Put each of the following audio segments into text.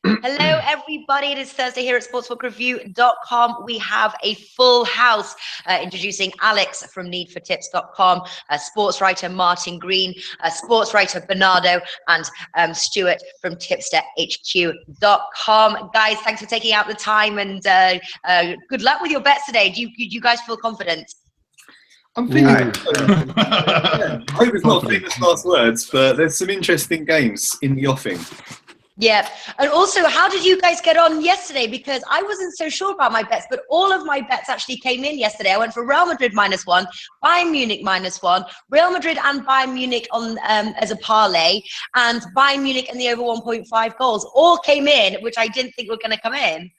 Hello, everybody. It is Thursday here at sportsbookreview.com. We have a full house introducing Alex from needfortips.com, sports writer Martin Green, sports writer Bernardo, and Stuart from tipsterhq.com. Guys, thanks for taking out the time, and good luck with your bets today. Do you guys feel confident? I'm feeling. I hope it's not famous last words, but there's some interesting games in the offing. Yeah, and also, how did you guys get on yesterday? Because I wasn't so sure about my bets, but all of my bets actually came in yesterday. I went for Real Madrid -1, Bayern Munich -1, Real Madrid and Bayern Munich on as a parlay, and Bayern Munich and the over 1.5 goals all came in, which I didn't think were going to come in.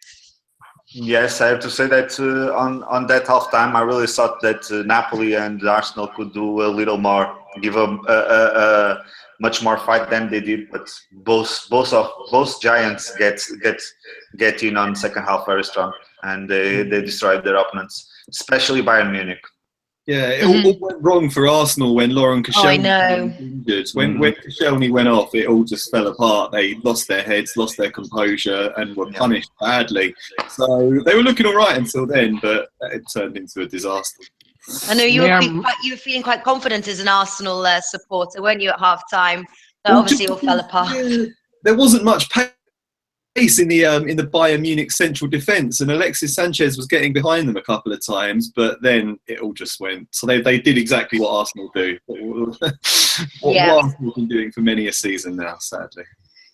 Yes, I have to say that on that halftime, I really thought that Napoli and Arsenal could do a little more, give a much more fight than they did. But both giants get in on second half very strong, and they destroyed their opponents, especially Bayern Munich. Yeah, it all went wrong for Arsenal when Lauren Koscielny was injured. When Koscielny went off, it all just fell apart. They lost their heads, lost their composure, and were punished badly. So they were looking all right until then, but it turned into a disaster. I know you were feeling quite confident as an Arsenal supporter, weren't you, at half-time? That obviously all fell apart. Yeah, there wasn't much pace in the Bayern Munich central defence, and Alexis Sanchez was getting behind them a couple of times, but then it all just went. So they did exactly what Arsenal do, what Arsenal's been doing for many a season now, sadly.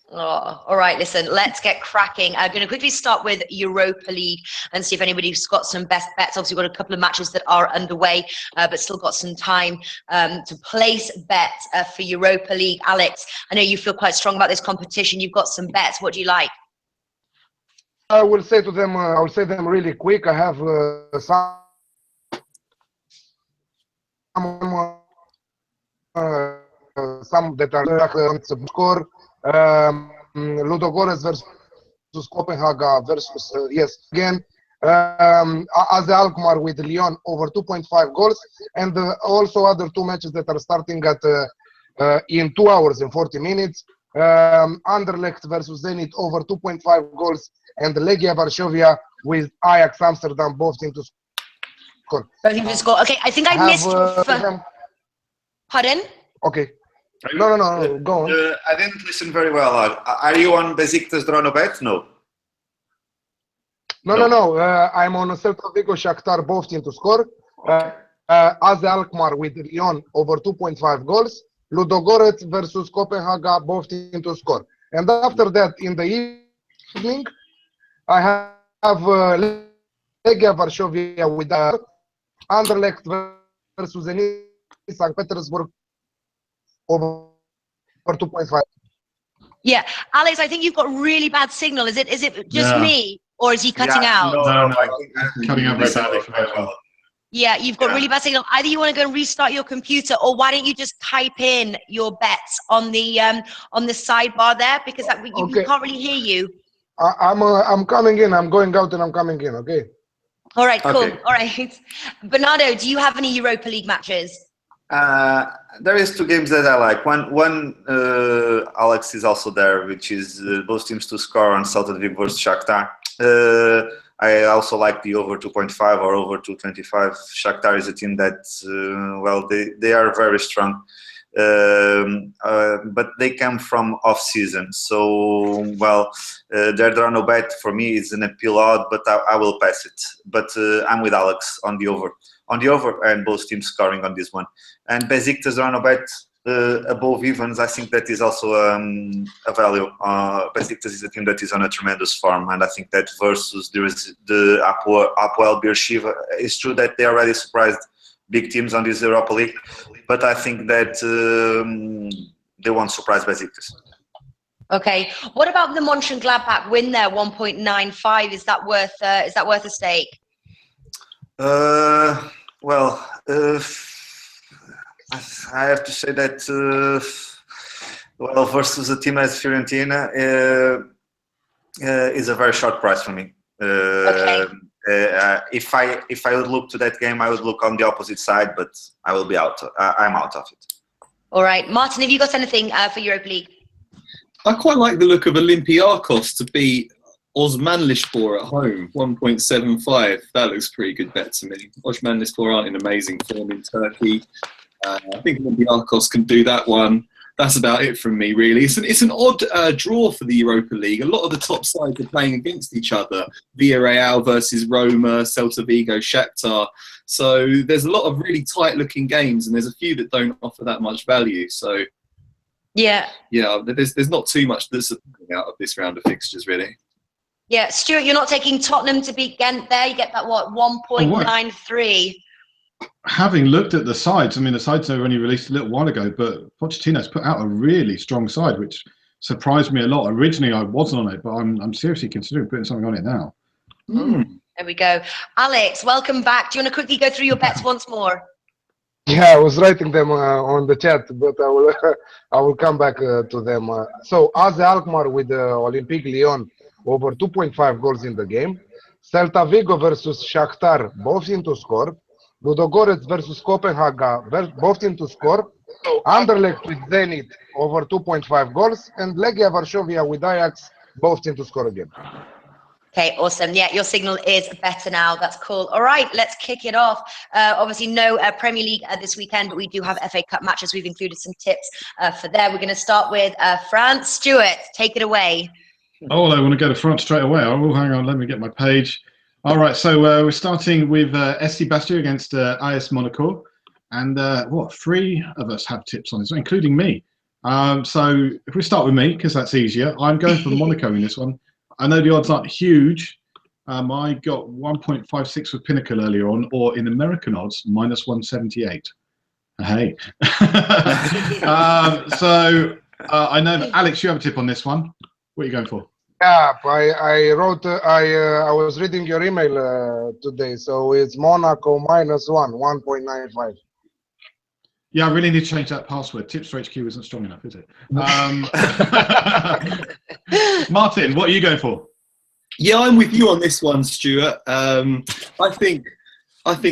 Oh, all right, listen, let's get cracking. I'm going to quickly start with Europa League and see if anybody's got some best bets. Obviously, we've got a couple of matches that are underway, but still got some time to place bets for Europa League. Alex, I know you feel quite strong about this competition. You've got some bets. What do you like? I will say to them, I will say them really quick. I have some that are on the score. Ludogorets versus Copenhagen versus again. AZ Alkmaar with Lyon over 2.5 goals, and also other two matches that are starting at in 2 hours and 40 minutes. Anderlecht versus Zenit over 2.5 goals, and Legia Varsovia with Ajax Amsterdam, both teams to score. Both teams to score. Okay, I think I missed your Pardon? Okay. No, go on. I didn't listen very well. Are you on Besiktas Dronobet? No. No. I'm on Celta Vigo Shakhtar, both teams to score. AZ Alkmaar with Lyon over 2.5 goals. Ludogorets versus Copenhagen, both teams to score. And after that, in the evening, I have Legia Varsovia with Anderlecht versus Zenit St. Petersburg over 2.5. Yeah, Alex, I think you've got really bad signal. Is it just me, or is he cutting out? No, I think cutting out very badly for me. Yeah, you've got really bad signal. Either you want to go and restart your computer, or why don't you just type in your bets on the sidebar there, because we can't really hear you. I'm coming in. I'm going out and I'm coming in. Okay. All right. Cool. Okay. All right. Bernardo, do you have any Europa League matches? There is two games that I like. One Alex is also there, which is both teams to score on Celta Vigo versus Shakhtar. I also like the over 2.5 or over 2.25. Shakhtar is a team that, they are very strong, but they come from off-season. So, their Dronobet for me is an appeal odd, but I will pass it. But I'm with Alex on the over. And both teams scoring on this one. And Besiktas Dronobet above evens, I think that is also a value. Besiktas is a team that is on a tremendous form, and I think that versus the Apoel Beersheva, it's true that they already surprised big teams on this Europa League, but I think that they won't surprise Besiktas. Okay. What about the Mönchengladbach win there, 1.95? Is that worth a stake? I have to say that versus a team as Fiorentina is a very short price for me. Okay. If I would look to that game, I would look on the opposite side, but I will be out. I'm out of it. All right, Martin, have you got anything for Europa League? I quite like the look of Olympiacos to beat Osmanlispor at home, 1.75. That looks a pretty good bet to me. Osmanlispor aren't in amazing form in Turkey. I think Olympiacos can do that one. That's about it from me, really. It's an odd draw for the Europa League. A lot of the top sides are playing against each other. Villarreal versus Roma, Celta Vigo, Shakhtar. So there's a lot of really tight-looking games, and there's a few that don't offer that much value. So yeah, there's not too much that's out of this round of fixtures, really. Yeah, Stuart, you're not taking Tottenham to beat Ghent there. You get that, what, 1.93? Having looked at the sides, I mean, the sides were only released a little while ago, but Pochettino's put out a really strong side, which surprised me a lot. Originally, I wasn't on it, but I'm seriously considering putting something on it now. There we go. Alex, welcome back. Do you want to quickly go through your bets once more? Yeah, I was writing them on the chat, but I will come back to them. So, AZ Alkmaar with Olympique Lyon over 2.5 goals in the game. Celta Vigo versus Shakhtar, both teams to score. Ludogorets versus Copenhagen, both teams to score. Anderlecht with Zenit over 2.5 goals. And Legia Varsovia with Ajax, both teams to score again. Okay, awesome. Yeah, your signal is better now. That's cool. All right, let's kick it off. Obviously, no Premier League this weekend, but we do have FA Cup matches. We've included some tips for there. We're going to start with France. Stuart, take it away. Oh, I want to go to France straight away. Oh, hang on, let me get my page. All right, so we're starting with SC Bastia against AS Monaco. And what, 3 of us have tips on this, including me. So if we start with me, because that's easier, I'm going for Monaco in this one. I know the odds aren't huge. I got 1.56 with Pinnacle earlier on, or in American odds, minus 178. Hey. I know, Alex, you have a tip on this one. What are you going for? Yeah, I wrote, I was reading your email today, so it's Monaco minus 1.95. Yeah, I really need to change that password. Tipster HQ isn't strong enough, is it? Martin, what are you going for? Yeah, I'm with you on this one, Stuart. I think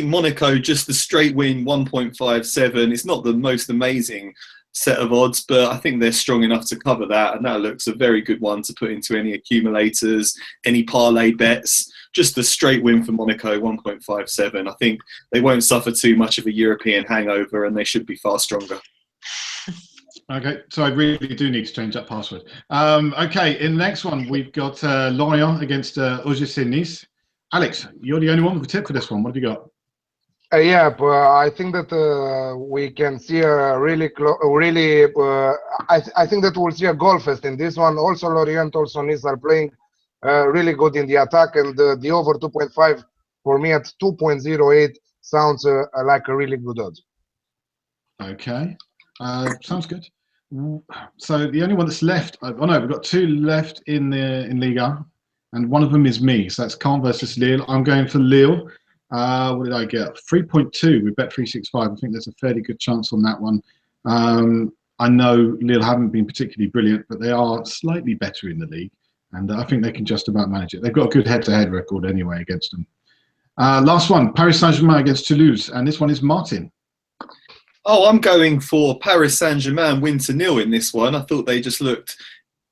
Monaco, just the straight win, 1.57. It's not the most amazing set of odds, but I think they're strong enough to cover that, and that looks a very good one to put into any accumulators, any parlay bets. Just the straight win for Monaco, 1.57. I think they won't suffer too much of a European hangover, and they should be far stronger. Okay, so I really do need to change that password. Okay, in the next one, we've got Lorient against OGC Nice. Alex, you're the only one with a tip for this one. What have you got? Yeah, but I think that we can see a really, I think that we'll see a goal fest in this one. Also, Lorient, also Nice are playing really good in the attack, and the over 2.5 for me at 2.08 sounds like a really good odds. Okay, sounds good. So the only one that's left, oh no, we've got 2 left in Liga, and one of them is me. So that's Caen versus Lille. I'm going for Lille. What did I get? 3.2 with Bet365. I think there's a fairly good chance on that one. I know Lille haven't been particularly brilliant, but they are slightly better in the league, and I think they can just about manage it. They've got a good head-to-head record anyway against them. Last one, Paris Saint-Germain against Toulouse, and this one is Martin. Oh, I'm going for Paris Saint-Germain win to 0 in this one. I thought they just looked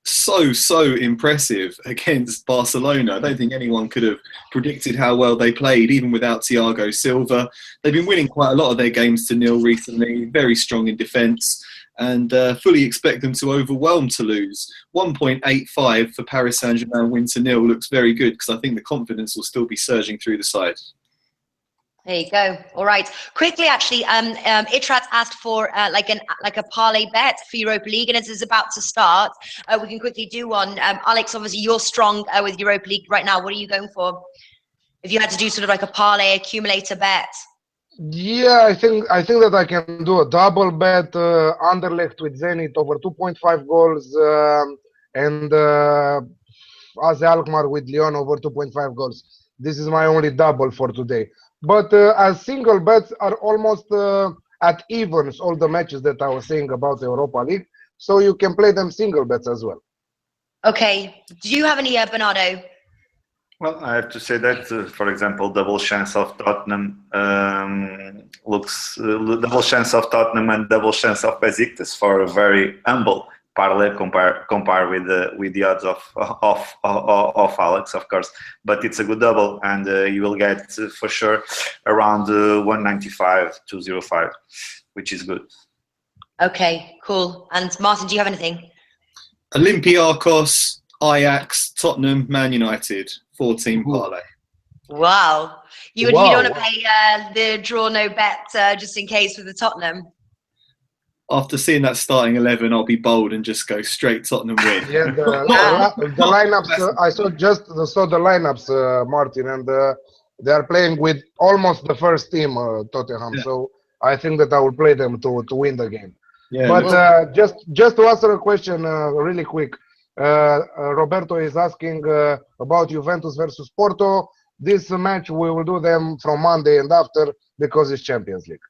so impressive against Barcelona. I don't think anyone could have predicted how well they played, even without Thiago Silva. They've been winning quite a lot of their games to 0 recently, very strong in defence, and fully expect them to overwhelm Toulouse. 1.85 for Paris Saint-Germain win to 0 looks very good, because I think the confidence will still be surging through the side. There you go. All right. Quickly, actually, Itrat asked for like a parlay bet for Europa League, and as it's about to start, we can quickly do one. Alex, obviously, you're strong with Europa League right now. What are you going for? If you had to do sort of like a parlay accumulator bet. Yeah, I think that I can do a double bet, Anderlecht with Zenit over 2.5 goals, and AZ Alkmaar with Lyon over 2.5 goals. This is my only double for today. But as single bets are almost at evens, all the matches that I was saying about the Europa League, so you can play them single bets as well. Okay. Do you have any, Bernardo? Well, I have to say that, for example, double chance of Tottenham double chance of Tottenham and double chance of Besiktas for a very humble parlay compare with the odds of Alex, of course. But it's a good double, and you will get for sure around 195, 205, which is good. Okay, cool. And Martin, do you have anything? Olympiacos, Ajax, Tottenham, Man United, 4-team parlay. Wow. You Wow. don't want to pay the draw no bet just in case with the Tottenham? After seeing that starting 11, I'll be bold and just go straight Tottenham win. Yeah, the lineups. I saw the lineups, Martin, and they are playing with almost the first team, Tottenham. Yeah. So I think that I will play them to win the game. Yeah, But just to answer a question really quick, Roberto is asking about Juventus versus Porto. This match we will do them from Monday and after because it's Champions League.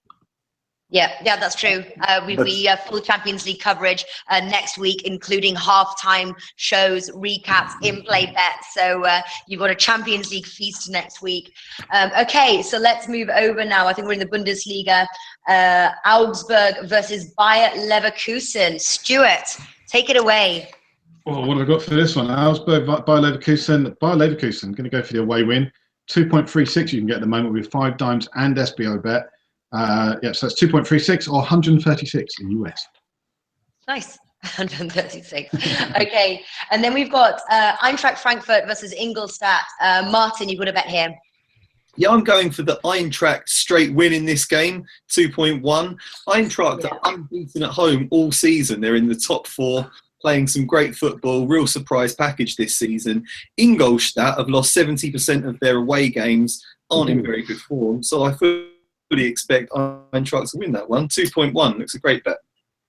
Yeah, that's true. We full Champions League coverage next week, including halftime shows, recaps, in-play bets. So you've got a Champions League feast next week. Okay, so let's move over now. I think we're in the Bundesliga. Augsburg versus Bayer Leverkusen. Stuart, take it away. Well, what have I got for this one? Augsburg, Bayer Leverkusen. Bayer Leverkusen, going to go for the away win. 2.36 you can get at the moment with 5 dimes and SBO bet. Yeah, so it's 2.36 or 136 in US. Nice. 136. Okay. And then we've got Eintracht Frankfurt versus Ingolstadt. Martin, you've got a bet here. Yeah, I'm going for the Eintracht straight win in this game, 2.1. Eintracht are unbeaten at home all season. They're in the top 4, playing some great football, real surprise package this season. Ingolstadt have lost 70% of their away games, aren't in very good form. So I fully expect Eintracht to win that one. 2.1 looks a great bet.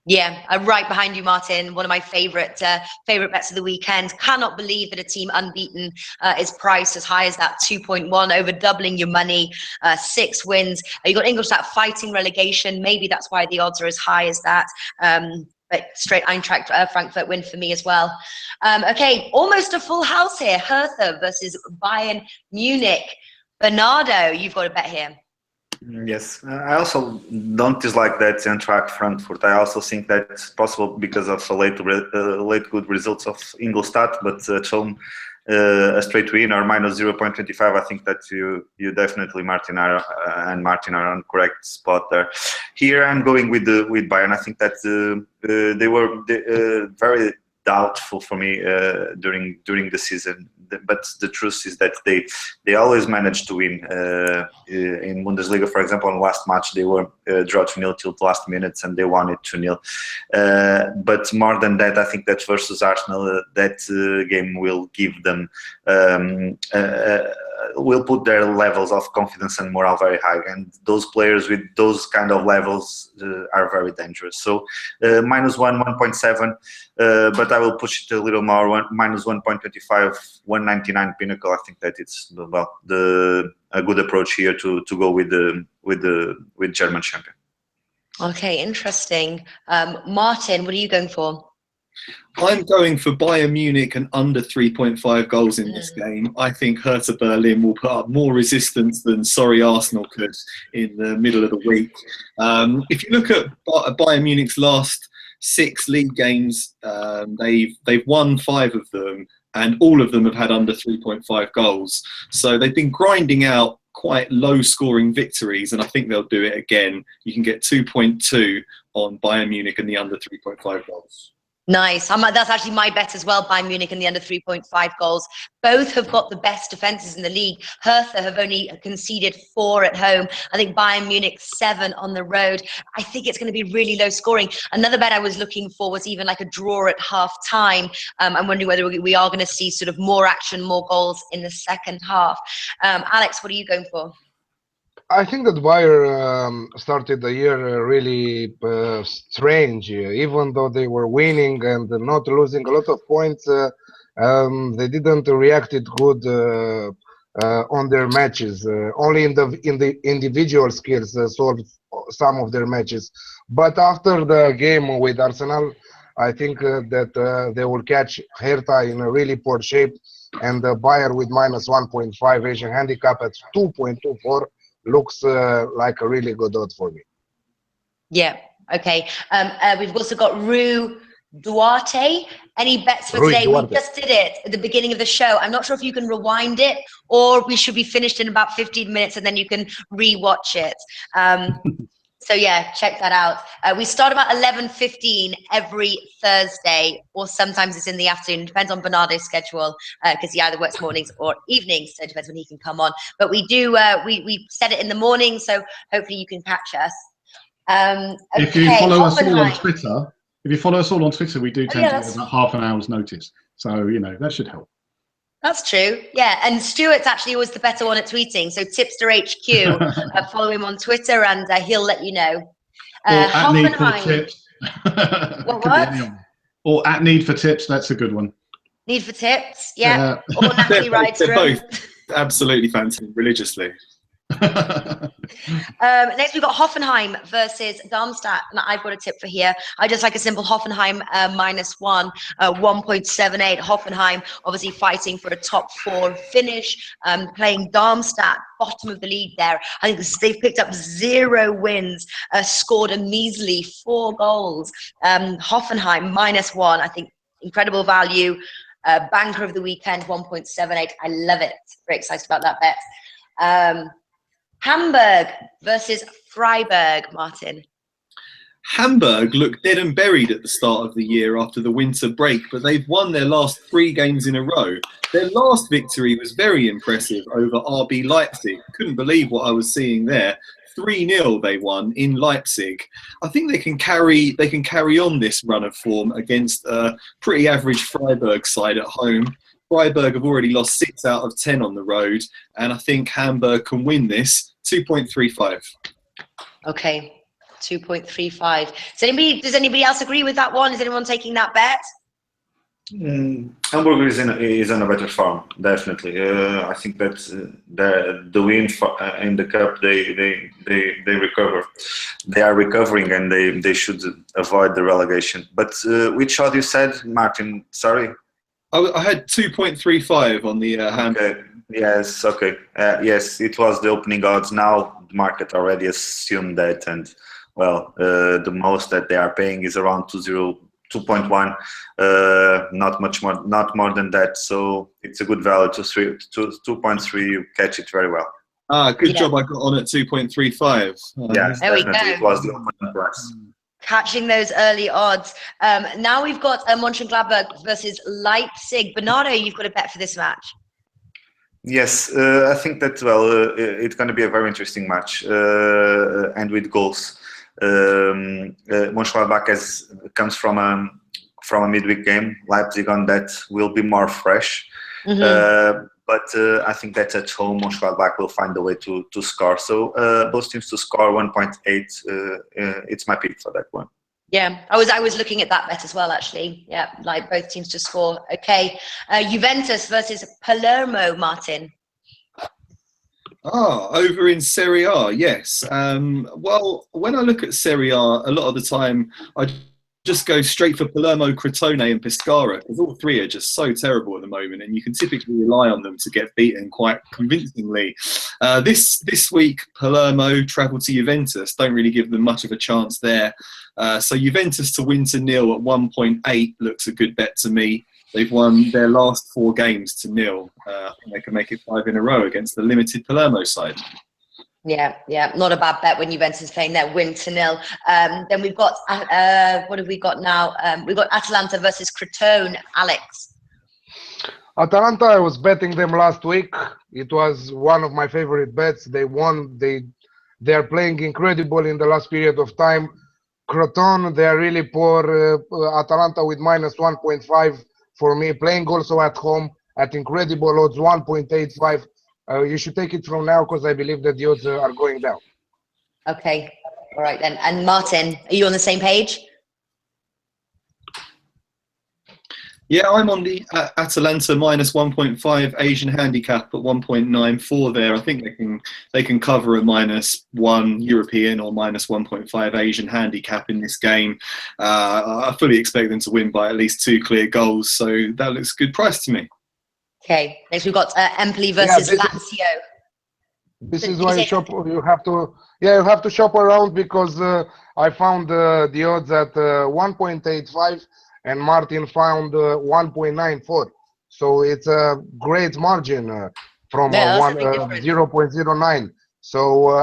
Yeah, I'm right behind you, Martin. One of my favorite bets of the weekend. Cannot believe that a team unbeaten is priced as high as that 2.1, over doubling your money. 6 wins. You got Ingolstadt fighting relegation. Maybe that's why the odds are as high as that. But straight Eintracht Frankfurt win for me as well. Okay, almost a full house here. Hertha versus Bayern Munich. Bernardo, you've got a bet here. Yes, I also don't dislike that Eintracht Frankfurt. I also think that's possible because of late good results of Ingolstadt, but at home a straight win or minus 0.25. I think that you definitely Martin are on correct spot there. Here I'm going with Bayern. I think that they were very doubtful for me during the season. But the truth is that they always manage to win. In Bundesliga, for example, on last match they were draw 2-0 till the last minutes and they won it 2-0. But more than that, I think that versus Arsenal, that game will give them will put their levels of confidence and morale very high, and those players with those kind of levels are very dangerous. So minus 1.7, but I will push it a little more. Minus 1.25, 199 pinnacle. I think that it's a good approach here to go with German champion. Okay, interesting. Martin, what are you going for? I'm going for Bayern Munich and under 3.5 goals in this game. I think Hertha Berlin will put up more resistance than Arsenal could in the middle of the week. If you look at Bayern Munich's last 6 league games, they've won 5 of them, and all of them have had under 3.5 goals. So they've been grinding out quite low-scoring victories, and I think they'll do it again. You can get 2.2 on Bayern Munich and the under 3.5 goals. Nice. That's actually my bet as well, Bayern Munich and the under 3.5 goals. Both have got the best defences in the league. Hertha have only conceded 4 at home. I think Bayern Munich 7 on the road. I think it's going to be really low scoring. Another bet I was looking for was even like a draw at half time. I'm wondering whether we are going to see sort of more action, more goals in the second half. Alex, what are you going for? I think that Bayern started the year really strange. Even though they were winning and not losing a lot of points, they didn't react good on their matches. Only in the individual skills solved some of their matches. But after the game with Arsenal, I think that they will catch Hertha in a really poor shape, and Bayern with minus 1.5 Asian handicap at 2.24. Looks like a really good odd for me. Yeah. Okay. We've also got Rue Duarte. Any bets for Rui today? Duarte. We just did it at the beginning of the show. I'm not sure if you can rewind it or we should be finished in about 15 minutes and then you can re-watch it. So yeah, check that out. We start about 11:15 every Thursday, or sometimes it's in the afternoon. It depends on Bernardo's schedule because he either works mornings or evenings, so it depends when he can come on. But we do we set it in the morning, so hopefully you can catch us. If you follow us all on Hoffenheim. Twitter, we do tend to get about half an hour's notice. So, that should help. That's true. Yeah, and Stuart's actually always the better one at tweeting. So Tipster HQ, follow him on Twitter, and he'll let you know. Or at Need for Hoffenheim. Tips. What? Or at Need for Tips. That's a good one. Need for Tips, yeah. Or They're Natalie Rydstrom. both absolutely fantastic, religiously. Next we've got Hoffenheim versus Darmstadt, and I've got a tip for here. I just like a simple Hoffenheim -1, 1.78. Hoffenheim obviously fighting for a top 4 finish, playing Darmstadt, bottom of the league there. I think they've picked up 0 wins, scored a measly 4 goals. Hoffenheim -1, I think incredible value. Banker of the weekend, 1.78. I love it. Very excited about that bet. Hamburg versus Freiburg, Martin. Hamburg looked dead and buried at the start of the year after the winter break, but they've won their last 3 games in a row. Their last victory was very impressive over RB Leipzig. Couldn't believe what I was seeing there. 3-0 they won in Leipzig. I think they can carry on this run of form against a pretty average Freiburg side at home. Freiburg have already lost 6 out of 10 on the road, and I think Hamburg can win this. 2.35. Okay, 2.35. Does anybody else agree with that one? Is anyone taking that bet? Hamburg is in a better form, definitely. I think that the win in the cup, they recover. They are recovering, and they should avoid the relegation. But which odd you said, Martin? Sorry. I had 2.35 on the Hamburg. Okay. Yes. Okay. Yes, it was the opening odds. Now the market already assumed that, and the most that they are paying is around 2.1. Not much more, not more than that. So it's a good value. 2.3. You catch it very well. Good job. I got on at 2.35. Yes, there we definitely. go. It was the opening price. Catching those early odds. Now we've got Mönchengladbach versus Leipzig. Bernardo, you've got a bet for this match. Yes, I think that it's going to be a very interesting match, and with goals. Mönchengladbach comes from a midweek game. Leipzig on that will be more fresh, but I think that at home Mönchengladbach will find a way to score. So both teams to score 1.8. It's my pick for that one. Yeah, I was looking at that bet as well, actually. Yeah, like both teams to score. Okay, Juventus versus Palermo, Martin. Over in Serie A, yes. Well, when I look at Serie A, a lot of the time I just go straight for Palermo, Crotone and Pescara, because all 3 are just so terrible at the moment, and you can typically rely on them to get beaten quite convincingly. This week, Palermo travel to Juventus. Don't really give them much of a chance there. So Juventus to win to 0 at 1.8 looks a good bet to me. They've won their last 4 games to 0. They can make it 5 in a row against the limited Palermo side. Yeah, not a bad bet when Juventus is playing their win to 0. Then we've got, what have we got now? We've got Atalanta versus Crotone, Alex. Atalanta, I was betting them last week. It was one of my favorite bets. They won. They are playing incredible in the last period of time. Crotone, they are really poor. Atalanta with -1.5 for me. Playing also at home at incredible odds, 1.85. You should take it from now because I believe that the odds are going down. Okay, all right then. And Martin, are you on the same page? Yeah, I'm on the Atalanta -1.5 Asian handicap at 1.94 there. I think they can cover a -1 European or -1.5 Asian handicap in this game. I fully expect them to win by at least 2 clear goals, so that looks a good price to me. Okay, next we've got Empoli versus Lazio. This is why you have to shop around because I found the odds at 1.85 and Martin found 1.94. So it's a great margin from Yeah, that's a big difference. 0.09. So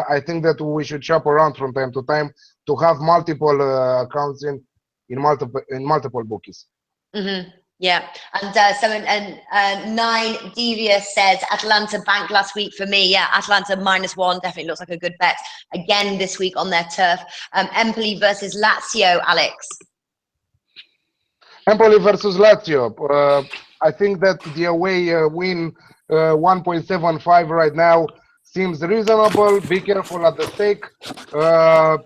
I think that we should shop around from time to time to have multiple accounts in multiple bookies. Mm-hmm. Yeah, and 9 Devious says Atlanta bank last week for me. Yeah, Atlanta -1 definitely looks like a good bet again this week on their turf. Empoli versus Lazio, Alex. Empoli versus Lazio. I think that the away win 1.75 right now seems reasonable. Be careful at the stake.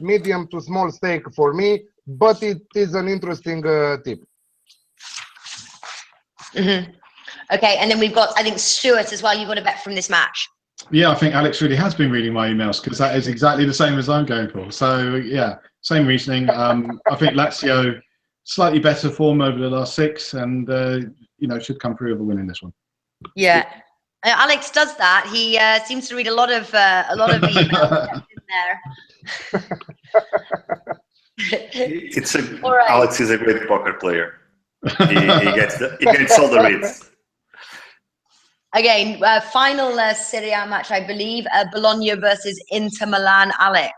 Medium to small stake for me, but it is an interesting tip. Mm-hmm. Okay, and then we've got, I think, Stuart as well. You've got a bet from this match. Yeah, I think Alex really has been reading my emails because that is exactly the same as I'm going for. So, yeah, same reasoning. I think Lazio, slightly better form over the last 6 and, should come through with a win in this one. Yeah. Alex does that. He seems to read a lot of emails in there. Right. Alex is a great poker player. He gets all the reads. Again, final Serie A match, I believe. Bologna versus Inter Milan, Alex.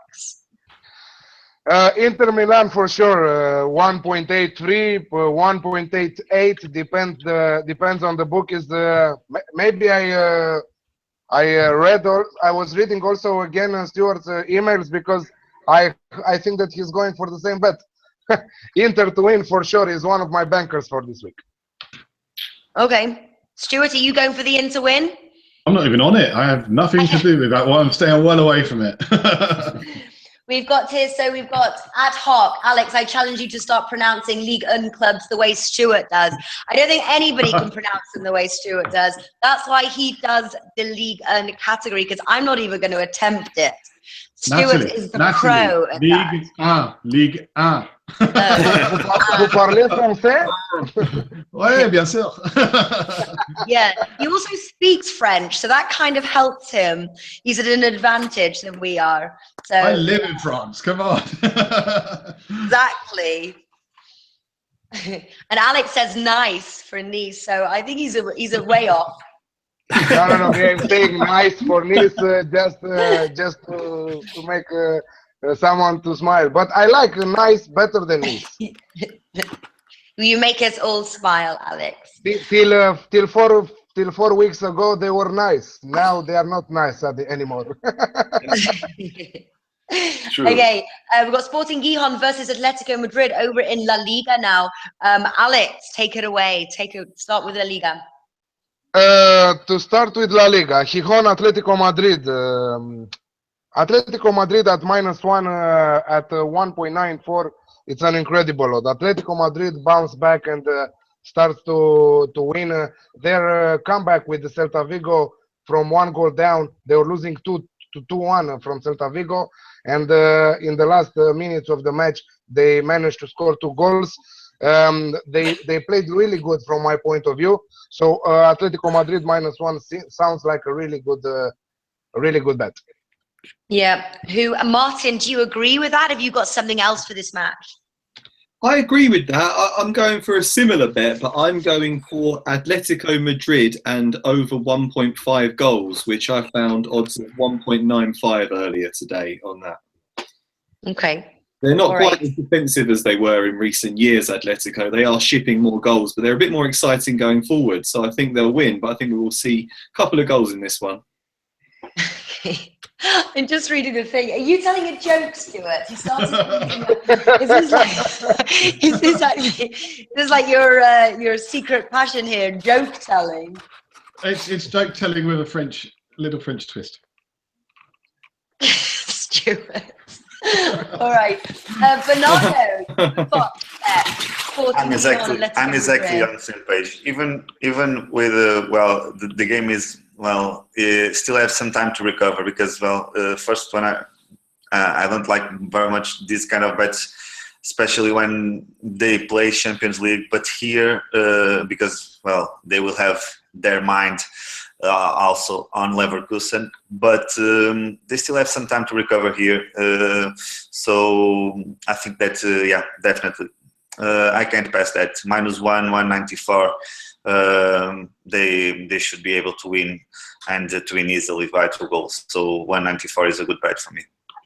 Inter Milan for sure. 1.83, 1.88 depends on the book. Is maybe I was reading also again Stuart's emails because I think that he's going for the same bet. Inter to win for sure is one of my bankers for this week. Okay. Stuart, are you going for the Inter win? I'm not even on it. I have nothing to do with that one. I'm staying well away from it. We've got ad hoc. Alex, I challenge you to start pronouncing Ligue 1 clubs the way Stuart does. I don't think anybody can pronounce them the way Stuart does. That's why he does the Ligue 1 category, because I'm not even going to attempt it. Stuart is the pro at that. Ligue 1. Vous parlez français? Oui, bien sûr. Yeah, he also speaks French, so that kind of helps him. He's at an advantage than we are. So I live in France. Come on. Exactly. And Alex says nice for Nice, so I think he's a way off. No. I'm saying nice for Nice just to make someone to smile. But I like nice better than Nice. You make us all smile, Alex. Till 4 weeks ago, they were nice. Now they are not nice anymore. True. Okay, we've got Sporting Gijon versus Atletico Madrid over in La Liga now. Alex, take it away. Start with La Liga. To start with La Liga, Gijon, Atletico Madrid. Atletico Madrid at -1 at 1.94. It's an incredible odd. Atletico Madrid bounce back and starts to win their comeback with the Celta Vigo from 1 goal down. They were losing 2-1 from Celta Vigo, and in the last minutes of the match, they managed to score 2 goals. They played really good from my point of view. So Atletico Madrid -1 sounds like a really good bet. Yeah. Martin, do you agree with that? Have you got something else for this match? I agree with that. I'm going for a similar bet, but I'm going for Atletico Madrid and over 1.5 goals, which I found odds of 1.95 earlier today on that. Okay. They're not quite as defensive as they were in recent years, Atletico. They are shipping more goals, but they're a bit more exciting going forward. So I think they'll win, but I think we will see a couple of goals in this one. Okay. I'm just reading the thing. Are you telling a joke, Stuart? You started. Is this like your secret passion here? Joke telling. It's joke telling with a little French twist. Stuart. All right, Bernardo. I'm exactly on the same page. Even with the game is still have some time to recover because first when I don't like very much this kind of bets, especially when they play Champions League. But here because they will have their mind also on Leverkusen, but they still have some time to recover here. So I think that definitely I can't pass that. -1, 194. They should be able to win, and to win easily by 2 goals. So 194 is a good bet for me.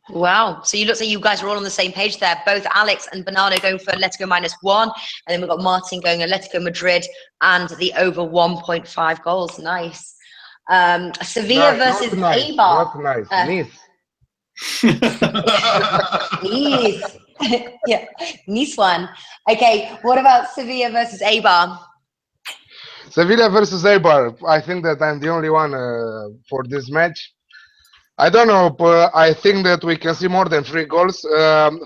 Wow. So you look like you guys are all on the same page there. Both Alex and Bernardo going for Atletico -1. And then we've got Martin going Atletico Madrid and the over 1.5 goals. Nice. Sevilla versus Eibar. Not nice. Nice. Nice. Yeah, nice one. Okay, what about Sevilla versus Eibar? Sevilla versus Eibar. I think that I'm the only one for this match. I don't know, but I think that we can see more than 3 goals.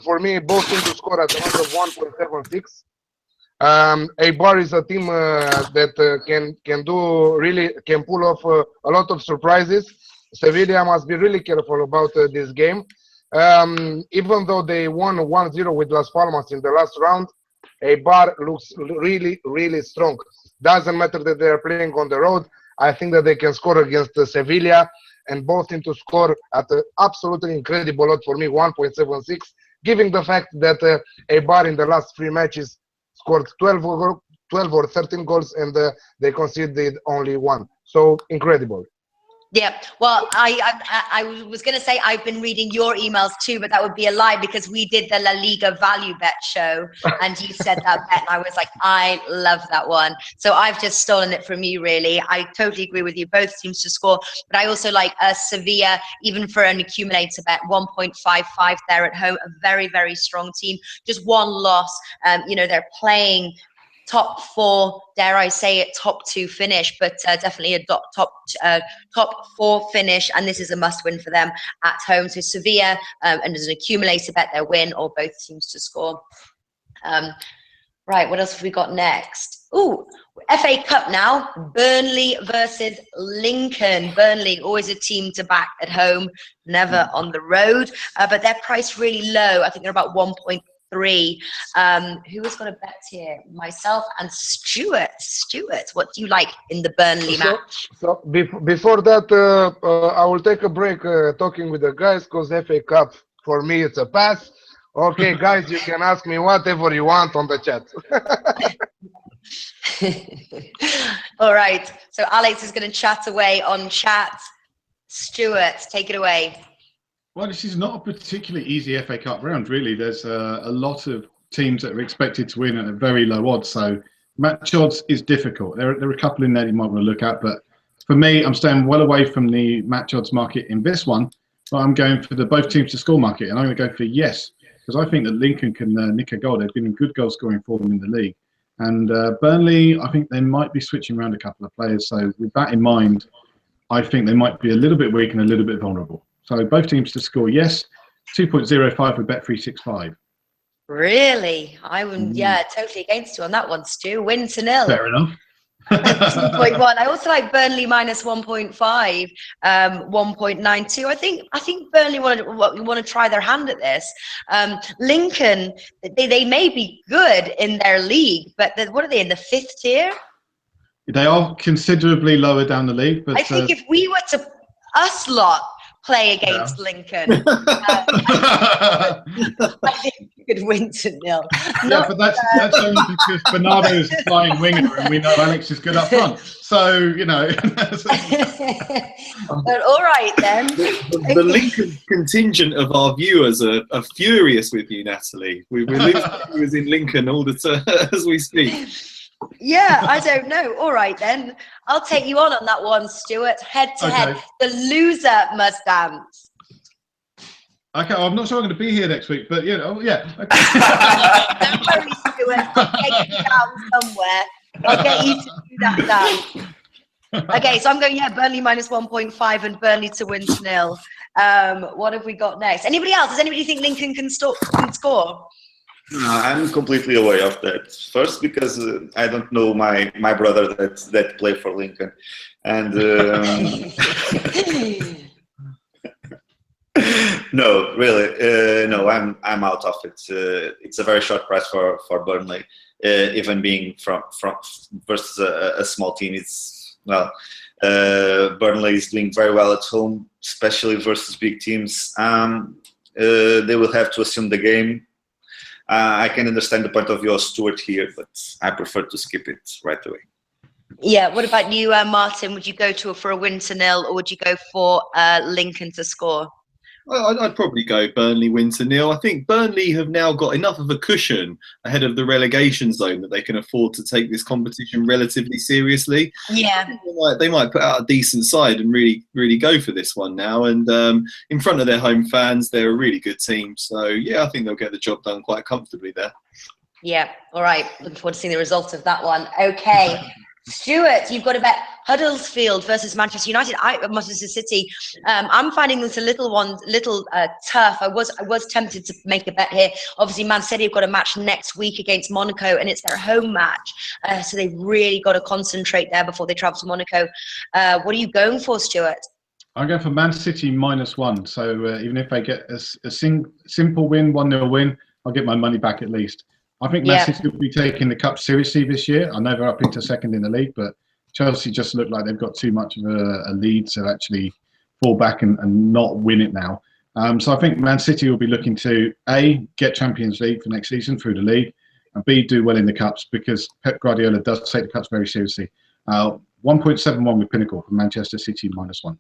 For me, both teams to score at the number of 1.76. Eibar is a team that can pull off a lot of surprises. Sevilla must be really careful about this game. Even though they won 1-0 with Las Palmas in the last round, Eibar looks really, really strong. Doesn't matter that they are playing on the road. I think that they can score against Sevilla, and both teams to score at an absolutely incredible odd for me, 1.76, giving the fact that Eibar in the last 3 matches scored 12 or 13 goals, and they conceded only 1. So incredible. Yeah, well, I was going to say I've been reading your emails too, but that would be a lie because we did the La Liga value bet show and you said that bet and I was like, I love that one. So I've just stolen it from you, really. I totally agree with you. Both teams to score, but I also like Sevilla, even for an accumulator bet, 1.55 there at home, a very, very strong team. Just 1 loss. They're playing top 4, dare I say it, top 2 finish, but definitely a top 4 finish, and this is a must-win for them at home. So Sevilla, and as an accumulator bet, their win or both teams to score. Right, what else have we got next? Ooh, FA Cup now. Burnley versus Lincoln. Burnley, always a team to back at home, never on the road, but they're priced really low. I think they're about 1.3. Who has got a bet here? Myself and Stuart. Stuart, what do you like in the Burnley match? So before that, I will take a break talking with the guys because FA Cup for me it's a pass. Okay, guys, you can ask me whatever you want on the chat. All right. So Alex is going to chat away on chat. Stuart, take it away. Well, this is not a particularly easy FA Cup round, really. There's a lot of teams that are expected to win at a very low odds, so match odds is difficult. There are a couple in there you might want to look at, but for me, I'm staying well away from the match odds market in this one, but I'm going for the both teams to score market, and I'm going to go for yes, because I think that Lincoln can nick a goal. They've been in good goal scoring form in the league. And Burnley, I think they might be switching around a couple of players, so with that in mind, I think they might be a little bit weak and a little bit vulnerable. So both teams to score, yes. 2.05 with Bet365. Really? I would, totally against you on that one, Stu. Win to 0. Fair enough. 2.1. I also like Burnley minus 1.5, 1.92. I think Burnley want to try their hand at this. Lincoln, they may be good in their league, but what are they in the 5th tier? They are considerably lower down the league, but I think if we were to us lot play against Lincoln, I think we could win to 0. But that's only because Bernardo is a flying winger and we know Alex is good up front. So, But all right, then. The Lincoln contingent of our viewers are furious with you, Natalie. We're losing viewers in Lincoln all the time as we speak. Yeah, I don't know. All right, then. I'll take you on that one, Stuart. Head to head. The loser must dance. Okay, I'm not sure I'm going to be here next week, but yeah. Okay. Don't worry, Stuart. I'll take you down somewhere. I'll get you to do that dance. Okay, so I'm going, Burnley minus 1.5 and Burnley to win to 0. What have we got next? Anybody else? Does anybody think Lincoln can score? I'm completely aware of that. First, because I don't know my brother that play for Lincoln, and no, really, no. I'm out of it. It's a very short price for Burnley, even being from versus a small team. Burnley is doing very well at home, especially versus big teams. They will have to assume the game. I can understand the point of view of Stuart here, but I prefer to skip it right away. Yeah. What about you, Martin? Would you go for a win to nil, or would you go for Lincoln to score? I'd probably go Burnley win to nil. I think Burnley have now got enough of a cushion ahead of the relegation zone that they can afford to take this competition relatively seriously. Yeah. They might put out a decent side and really go for this one now. And in front of their home fans, they're a really good team. So, yeah, I think they'll get the job done quite comfortably there. Yeah. All right. Looking forward to seeing the result of that one. Okay. Stuart, you've got to bet Huddersfield versus Manchester United. Manchester City. I'm finding this a little tough. I was tempted to make a bet here. Obviously, Man City have got a match next week against Monaco, and it's their home match. So they've really got to concentrate there before they travel to Monaco. What are you going for, Stuart? I'm going for Man City -1. So even if they get a simple win, 1-0 win, I'll get my money back at least. I think Man City will be taking the cup seriously this year. I know they're up into second in the league, but Chelsea just look like they've got too much of a lead to actually fall back and not win it now. So I think Man City will be looking to A, get Champions League for next season through the league, and B, do well in the cups, because Pep Guardiola does take the cups very seriously. 1.71 with Pinnacle for Manchester City -1.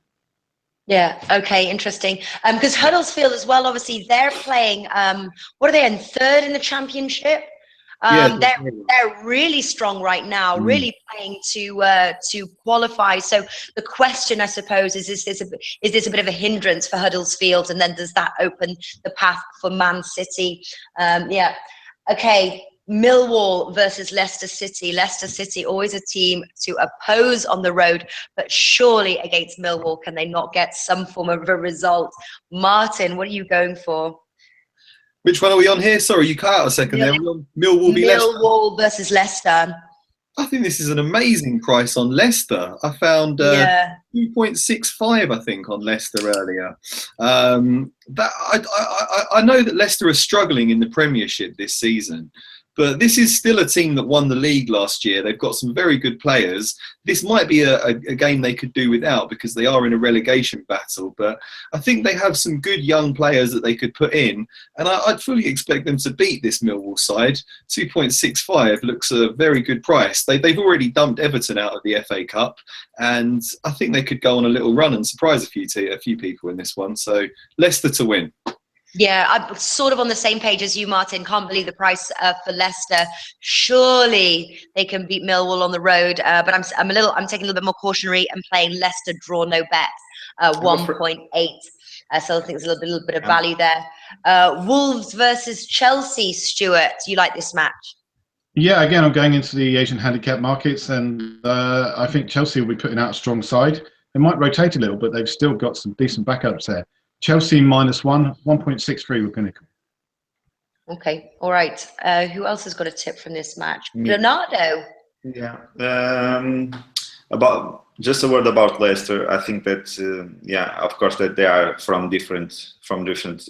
Yeah. Okay. Interesting. Because Huddersfield as well. Obviously, they're playing. What are they in third in the Championship? They're really strong right now. Really playing to qualify. So the question, I suppose, is this a bit of a hindrance for Huddersfield, and then does that open the path for Man City? Yeah. Okay. Millwall versus Leicester City. Leicester City, always a team to oppose on the road, but surely against Millwall, can they not get some form of a result? Martin, what are you going for? Which one are we on here? Sorry, you cut out a second there. Millwall versus Leicester. I think this is an amazing price on Leicester. I found 2.65, I think, on Leicester earlier. That I know that Leicester are struggling in the Premiership this season, but this is still a team that won the league last year. They've got some very good players. This might be a game they could do without, because they are in a relegation battle. But I think they have some good young players that they could put in. And I'd fully expect them to beat this Millwall side. 2.65 looks a very good price. They've already dumped Everton out of the FA Cup. And I think they could go on a little run and surprise a few people in this one. So Leicester to win. Yeah, I'm sort of on the same page as you, Martin. Can't believe the price for Leicester. Surely they can beat Millwall on the road, but I'm taking a little bit more cautionary and playing Leicester draw no bet, 1.8. So I think there's a little bit of value there. Wolves versus Chelsea. Stuart, you like this match? Yeah, again, I'm going into the Asian handicap markets, and I think Chelsea will be putting out a strong side. They might rotate a little, but they've still got some decent backups there. Chelsea -1, 1.63 with Pinnacle. Okay, all right. Who else has got a tip from this match? Bernardo. Yeah. Just a word about Leicester. I think that of course that they are from different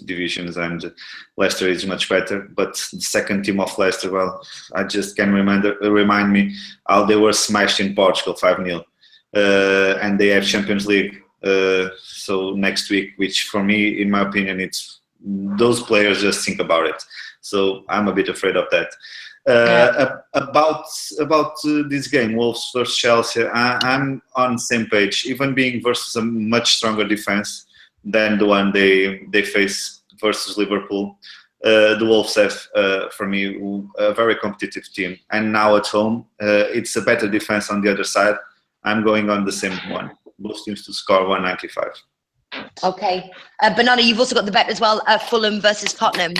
divisions, and Leicester is much better. But the second team of Leicester, well, I just can remind me how they were smashed in Portugal 5-0, and they have Champions League. So next week, which for me, in my opinion, it's those players just think about it. So I'm a bit afraid of that. About this game, Wolves versus Chelsea, I'm on the same page. Even being versus a much stronger defense than the one they face versus Liverpool, the Wolves have, for me, a very competitive team. And now at home, it's a better defense on the other side. I'm going on the same one. Both teams to score 195. Okay. Bernardo, you've also got the bet as well, Fulham versus Tottenham.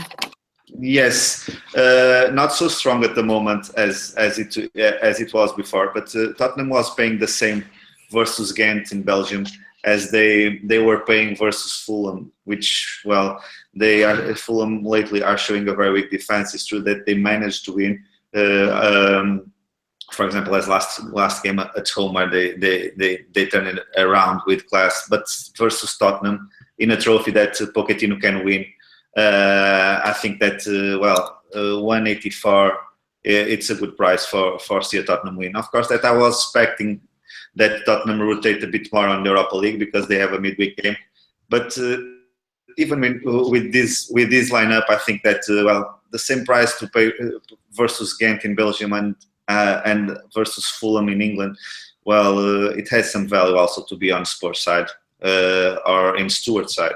Yes, not so strong at the moment as it was before, but Tottenham was paying the same versus Ghent in Belgium as they were paying versus Fulham, which, well, Fulham lately are showing a very weak defense. It's true that they managed to win. For example, as last game at home, where they turned it around with class, but versus Tottenham in a trophy that Pochettino can win, I think that 184, it's a good price for see a Tottenham win. Of course, that I was expecting that Tottenham rotate a bit more on the Europa League because they have a midweek game, but even with this lineup, I think that the same price to pay versus Ghent in Belgium and versus Fulham in England. Well, it has some value also to be on Spurs side or in Stuart side.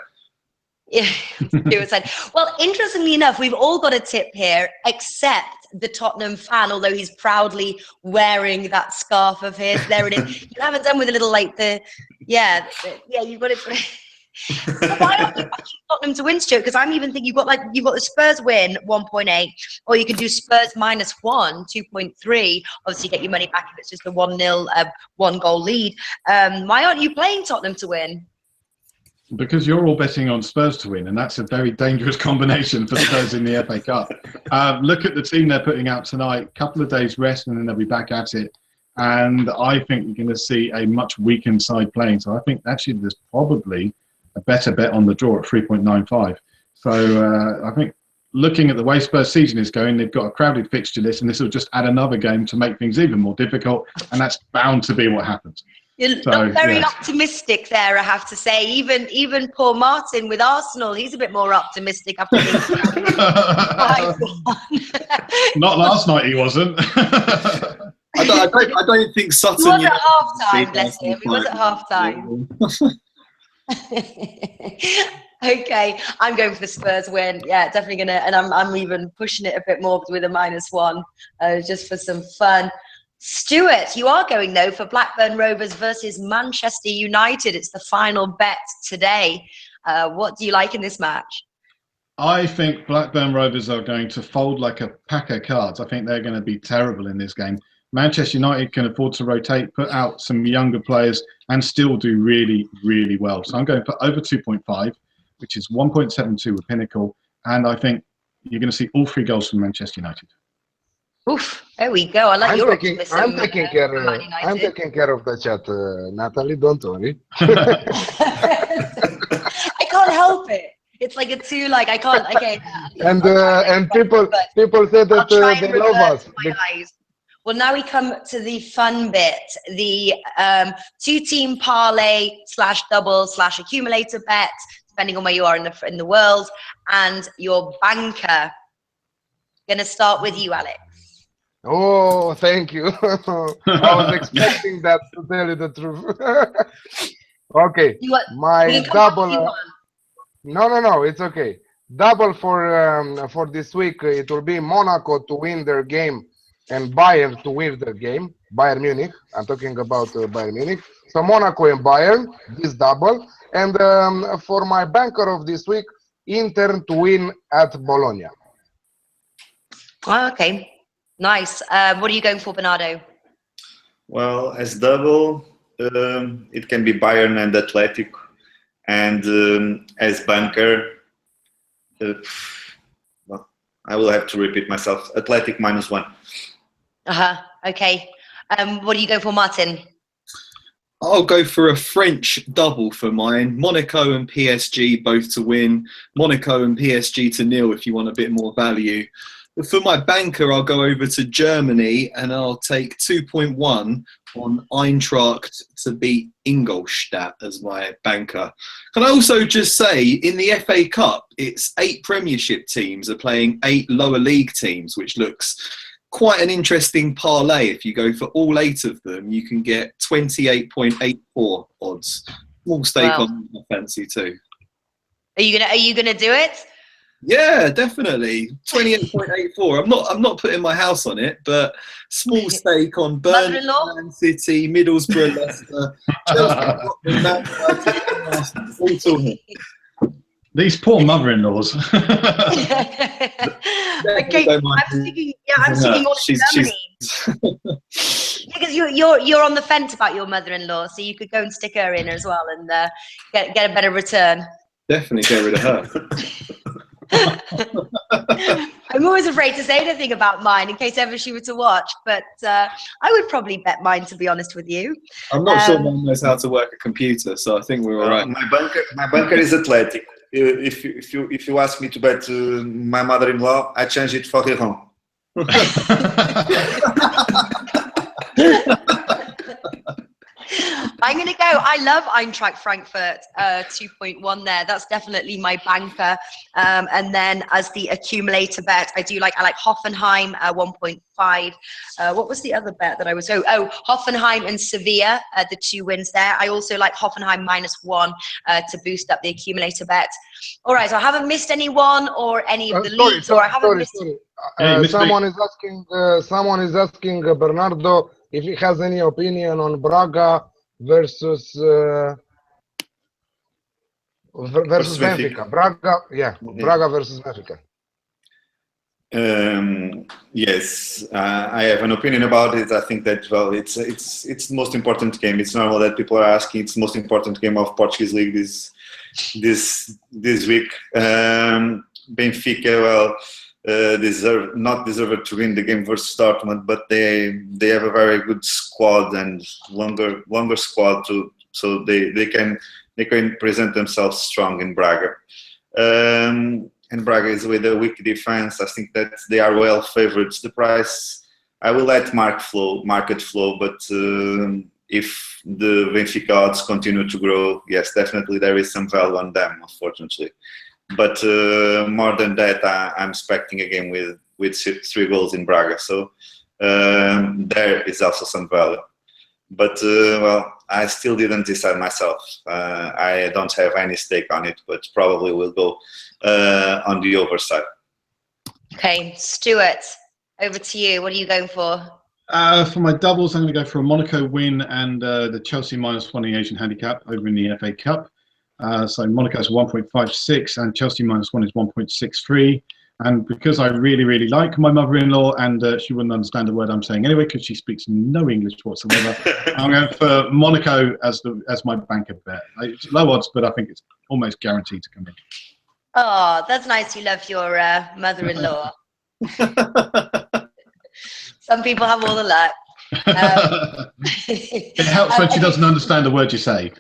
Yeah, Stuart said. Well, interestingly enough, we've all got a tip here, except the Tottenham fan, although he's proudly wearing that scarf of his. There it is. You haven't done with a little like yeah, you've got it. So why don't you actually Tottenham to win, Stuart? Because I'm even thinking you've got the Spurs win 1.8, or you can do Spurs -1, 2.3. Obviously, get your money back if it's just a 1-0, 1-goal lead. Why aren't you playing Tottenham to win? Because you're all betting on Spurs to win, and that's a very dangerous combination for Spurs in the FA Cup. Look at the team they're putting out tonight. Couple of days rest, and then they'll be back at it. And I think you're going to see a much weakened side playing. So I think actually there's probably a better bet on the draw at 3.95. So I think looking at the way Spurs season is going, they've got a crowded fixture list, and this will just add another game to make things even more difficult. And that's bound to be what happens. You're not very optimistic there, I have to say. Even poor Martin with Arsenal, he's a bit more optimistic after the 5-1. Not last night, he wasn't. I don't think Sutton. He was at half time, bless him. He was at half time. Okay, I'm going for the Spurs win. Yeah, definitely gonna, and I'm even pushing it a bit more with a -1, just for some fun. Stuart, you are going though for Blackburn Rovers versus Manchester United. It's the final bet today. What do you like in this match? I think Blackburn Rovers are going to fold like a pack of cards. I think they're going to be terrible in this game. Manchester United can afford to rotate, put out some younger players, and still do really, really well. So I'm going for over 2.5, which is 1.72 with Pinnacle. And I think you're going to see all 3 goals from Manchester United. Oof, there we go. I like your optimism. I'm taking care of the chat, Natalie. Don't worry. I can't help it. It's like a two. Like I can't. Okay. And people say that they love us. Well, now we come to the fun bit, the 2-team parlay / double / accumulator bet, depending on where you are in the world, and your banker. Gonna start with you, Alex. Oh, thank you. I was expecting that, to tell you the truth. Okay, my double. No, it's okay. Double for this week. It will be Monaco to win their game and Bayern to win their game. Bayern Munich. I'm talking about Bayern Munich. So Monaco and Bayern, this double. And for my banker of this week, Inter to win at Bologna. Oh, okay. Nice. What are you going for, Bernardo? Well, as double, it can be Bayern and Athletic. And as banker, well, I will have to repeat myself. Athletic -1. Okay. What do you go for, Martin? I'll go for a French double for mine. Monaco and PSG both to win. Monaco and PSG to 0 if you want a bit more value. But for my banker, I'll go over to Germany and I'll take 2.1 on Eintracht to beat Ingolstadt as my banker. Can I also just say, in the FA Cup, it's 8 Premiership teams are playing 8 lower league teams, which looks quite an interesting parlay. If you go for all 8 of them, you can get 28.84 odds. Small stake on fancy too. Are you gonna do it? Yeah, definitely. 28.84. I'm not putting my house on it, but small stake on Burnley, Man City, Middlesbrough, Leicester, Chelsea, Man United. These poor mother-in-laws. Okay, I'm thinking all in Germany. Because you're on the fence about your mother-in-law, so you could go and stick her in as well and get a better return. Definitely get rid of her. I'm always afraid to say anything about mine in case ever she were to watch, but I would probably bet mine, to be honest with you. I'm not sure mine knows how to work a computer, so I think we're all right. My banker is Athletic. If you ask me to bet my mother-in-law, I change it for Riron. I'm going to go. I love Eintracht Frankfurt 2.1 there. That's definitely my banker. And then as the accumulator bet, I like Hoffenheim 1.5. What was the other bet that I was? Hoffenheim and Sevilla, the 2 wins there. I also like Hoffenheim -1 to boost up the accumulator bet. All right, so I haven't missed anyone or any of the leagues, or I haven't missed. Someone is asking Bernardo if he has any opinion on Braga versus Benfica. Braga versus Benfica. Yes, I have an opinion about it. I think that it's the most important game. It's normal that people are asking. It's the most important game of Portuguese league this week. Benfica, not deserved to win the game versus Dortmund, but they have a very good squad and longer squad too, so they can present themselves strong in Braga. And Braga is with a weak defense. I think that they are well favourites. The price, I will let market flow, but if the Benfica odds continue to grow, yes, definitely there is some value on them, unfortunately. But more than that, I'm expecting a game with 3 goals in Braga. So there is also some value. But I still didn't decide myself. I don't have any stake on it, but probably will go on the over side. Okay, Stuart, over to you. What are you going for? For my doubles, I'm going to go for a Monaco win and the Chelsea -1 in the Asian handicap over in the FA Cup. So Monaco is 1.56 and Chelsea -1 is 1.63. And because I really, really like my mother-in-law, and she wouldn't understand a word I'm saying anyway because she speaks no English whatsoever, I'm going for Monaco as my banker bet. It's low odds, but I think it's almost guaranteed to come in. Oh, that's nice. You love your mother-in-law. Some people have all the luck. It helps when she doesn't understand a word you say.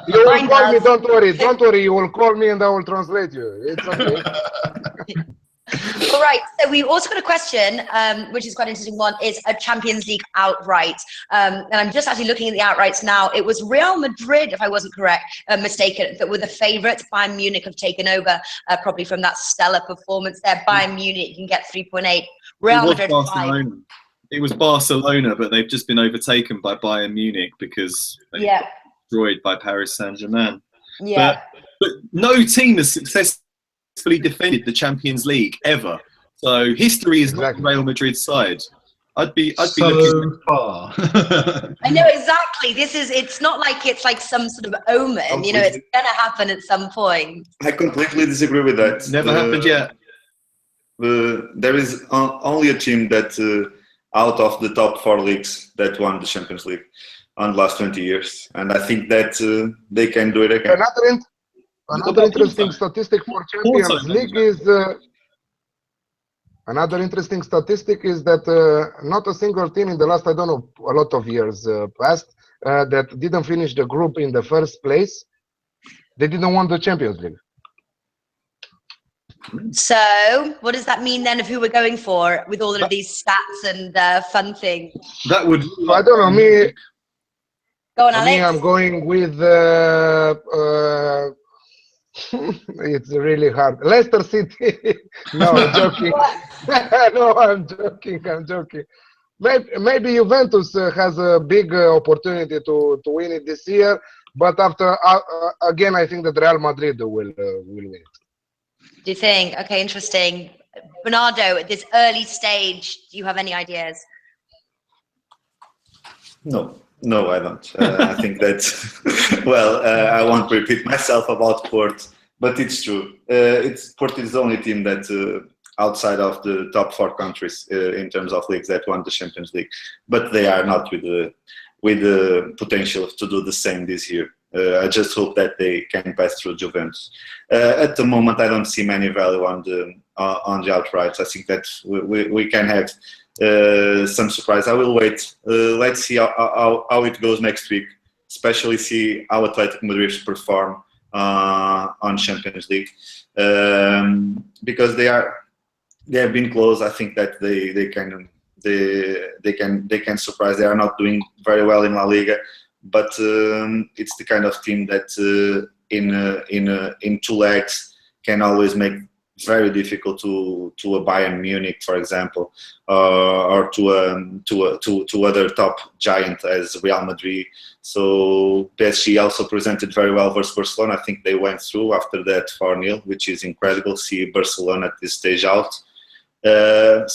You will call me, don't worry. You will call me and I will translate you. It's okay. All right, so we also got a question, which is quite an interesting one, is a Champions League outright. And I'm just actually looking at the outrights now. It was Real Madrid, if I wasn't mistaken, that were the favourites. Bayern Munich have taken over, probably from that stellar performance there. Bayern Munich can get 3.8. Real Madrid 5. It was Barcelona, but they've just been overtaken by Bayern Munich because they got destroyed by Paris Saint-Germain. Yeah. But no team has successfully defended the Champions League ever. So history is not Real Madrid's side. I'd be looking far. I know exactly. It's not like it's like some sort of omen. Completely. You know, it's gonna happen at some point. I completely disagree with that. Never happened yet. There is only a team that out of the top 4 leagues that won the Champions League on the last 20 years, and I think that they can do it again. Another interesting statistic for Champions League is that not a single team in the last, I don't know, a lot of years past that didn't finish the group in the first place, they didn't win the Champions League. So what does that mean then of who we're going for with all of these stats and fun things? That would... I don't know, me... Go on, Alex. Me, I'm going with... it's really hard. Leicester City. No, I'm joking. No, I'm joking. Maybe Juventus has a big opportunity to win it this year, but after again, I think that Real Madrid will win it. Do you think? Okay, interesting. Bernardo, at this early stage, do you have any ideas? No, I don't. I think that, I won't repeat myself about Porto, but it's true. Porto is the only team that, outside of the top 4 countries in terms of leagues, that won the Champions League, but they are not with the potential to do the same this year. I just hope that they can pass through Juventus. At the moment, I don't see many value on the outrights. I think that we can have some surprise. I will wait. Let's see how it goes next week, especially see how Athletic Madrid perform on Champions League, because they have been close. I think that they they can surprise. They are not doing very well in La Liga, but it's the kind of team that in 2 legs can always make very difficult to a Bayern Munich, for example, or to other top giant as Real Madrid. So PSG also presented very well versus Barcelona. I think they went through after that 4-0, which is incredible. See Barcelona at this stage out. But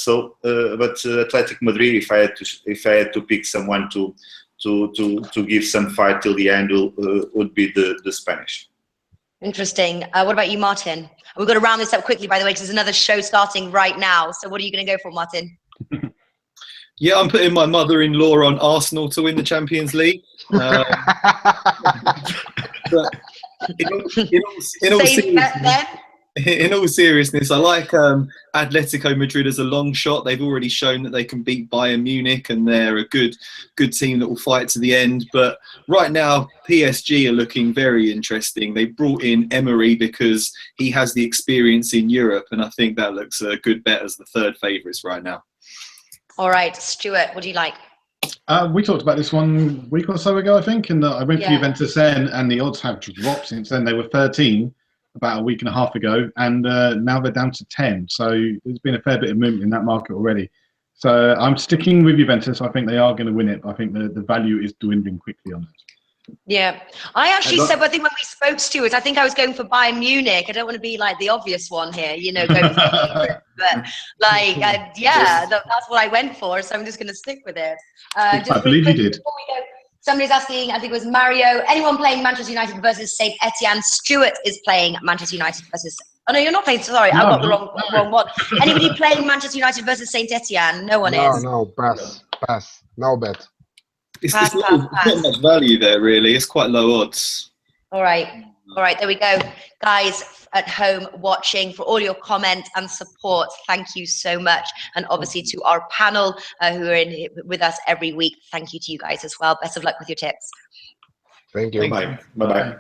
Athletic Madrid, if I had to pick someone to give some fight till the end, would be the Spanish. Interesting. What about you, Martin? We've got to round this up quickly, by the way, because there's another show starting right now. So what are you going to go for, Martin? Yeah, I'm putting my mother-in-law on Arsenal to win the Champions League. But in all seriousness, I like Atletico Madrid as a long shot. They've already shown that they can beat Bayern Munich, and they're a good team that will fight to the end. But right now, PSG are looking very interesting. They brought in Emery because he has the experience in Europe, and I think that looks a good bet as the third favourites right now. All right, Stuart, what do you like? We talked about this 1 week or so ago, I think, and I went for Juventus then, and the odds have dropped since then. They were 13 about a week and a half ago, and now they're down to 10. So there's been a fair bit of movement in that market already. So I'm sticking with Juventus. I think they are going to win it, but I think the value is dwindling quickly on it. Yeah, I actually said, I think when we spoke, Stuart, I think I was going for Bayern Munich. I don't want to be like the obvious one here, go for favorite, but that's what I went for. So I'm just going to stick with it. I believe you did. Before we go, somebody's asking, I think it was Mario, anyone playing Manchester United versus St. Etienne? Stuart is playing Manchester United versus... Oh, no, you're not playing. Sorry, I got the wrong one. Anybody playing Manchester United versus St. Etienne? No one is. No, pass. No bet. It's not much value there, really. It's quite low odds. All right, there we go. Guys at home watching, for all your comments and support, thank you so much. And obviously to our panel who are in with us every week, thank you to you guys as well. Best of luck with your tips. Thank you. Bye. Bye-bye.